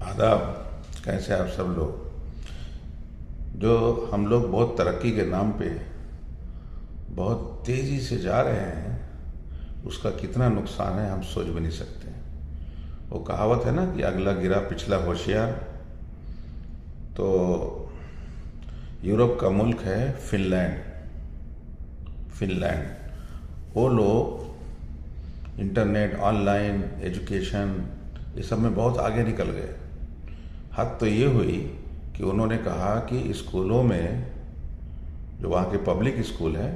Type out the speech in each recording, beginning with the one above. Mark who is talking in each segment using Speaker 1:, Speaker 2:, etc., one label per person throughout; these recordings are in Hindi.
Speaker 1: आदाब। कैसे आप सब लोग? जो हम लोग बहुत तरक्की के नाम पे बहुत तेज़ी से जा रहे हैं, उसका कितना नुकसान है हम सोच भी नहीं सकते। वो कहावत है ना कि अगला गिरा पिछला होशियार। तो यूरोप का मुल्क है फिनलैंड। फिनलैंड वो लोग इंटरनेट, ऑनलाइन एजुकेशन, ये सब में बहुत आगे निकल गए। हद तो ये हुई कि उन्होंने कहा कि स्कूलों में, जो वहाँ के पब्लिक स्कूल हैं,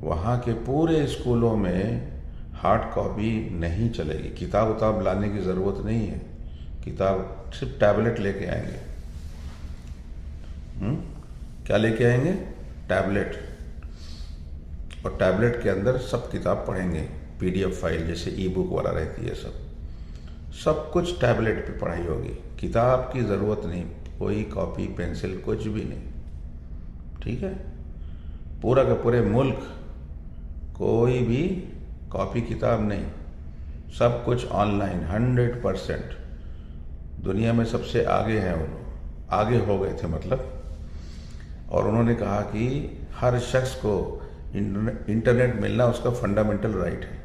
Speaker 1: वहाँ के पूरे स्कूलों में हार्ड कॉपी नहीं चलेगी। किताब उताब लाने की ज़रूरत नहीं है, किताब सिर्फ टैबलेट लेके आएंगे। क्या लेके आएंगे? टैबलेट। और टैबलेट के अंदर सब किताब पढ़ेंगे, पीडीएफ फाइल जैसे ई बुक वाला रहती है, सब कुछ टैबलेट पे पढ़ाई होगी। किताब की ज़रूरत नहीं, कोई कॉपी पेंसिल कुछ भी नहीं। ठीक है? पूरा का पूरे मुल्क कोई भी कॉपी किताब नहीं, सब कुछ ऑनलाइन 100%। दुनिया में सबसे आगे हैं वो लोग, आगे हो गए थे मतलब। और उन्होंने कहा कि हर शख्स को इंटरनेट मिलना उसका फंडामेंटल राइट है।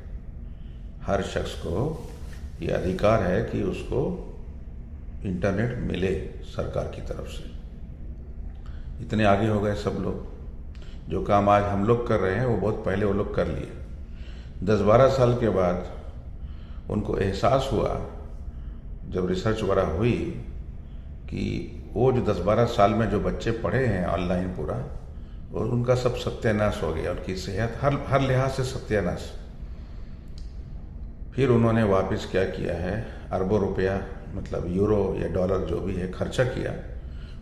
Speaker 1: हर शख्स को ये अधिकार है कि उसको इंटरनेट मिले सरकार की तरफ से। इतने आगे हो गए सब लोग। जो काम आज हम लोग कर रहे हैं वो बहुत पहले वो लोग कर लिए। 10-12 साल के बाद उनको एहसास हुआ, जब रिसर्च वगैरह हुई, कि वो जो 10-12 साल में जो बच्चे पढ़े हैं ऑनलाइन पूरा, और उनका सब सत्यानाश हो गया। उनकी सेहत हर लिहाज से सत्यानाश। फिर उन्होंने वापस क्या किया है, अरबों रुपया, मतलब यूरो या डॉलर जो भी है, खर्चा किया।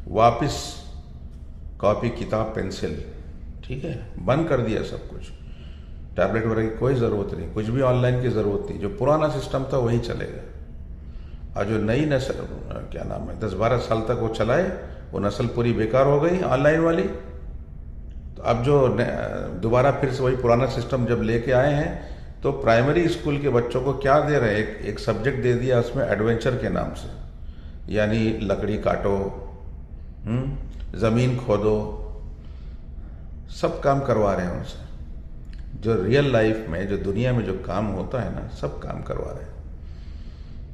Speaker 1: वापस कॉपी किताब पेंसिल, ठीक है, बंद कर दिया सब कुछ। टैबलेट वगैरह की कोई ज़रूरत नहीं, कुछ भी ऑनलाइन की ज़रूरत नहीं। जो पुराना सिस्टम था वही चलेगा। और जो नई नस्ल, क्या नाम है, 10-12 साल तक वो चलाए, वो नस्ल पूरी बेकार हो गई ऑनलाइन वाली। तो अब जो दोबारा फिर से वही पुराना सिस्टम जब लेके आए हैं, तो प्राइमरी स्कूल के बच्चों को क्या दे रहे हैं? एक सब्जेक्ट दे दिया उसमें एडवेंचर के नाम से, यानी लकड़ी काटो, ज़मीन खोदो, सब काम करवा रहे हैं उनसे। जो रियल लाइफ में, जो दुनिया में जो काम होता है ना, सब काम करवा रहे हैं।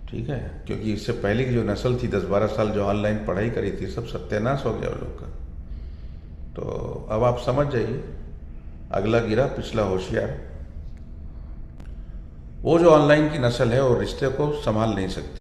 Speaker 1: ठीक है? क्योंकि इससे पहले की जो नस्ल थी 10-12 साल जो ऑनलाइन पढ़ाई करी थी, सब सत्यानाश हो गया उन लोग का। तो अब आप समझ जाइए, अगला गिरा पिछला होशियार। वो जो ऑनलाइन की नस्ल है वो रिश्ते को संभाल नहीं सकती।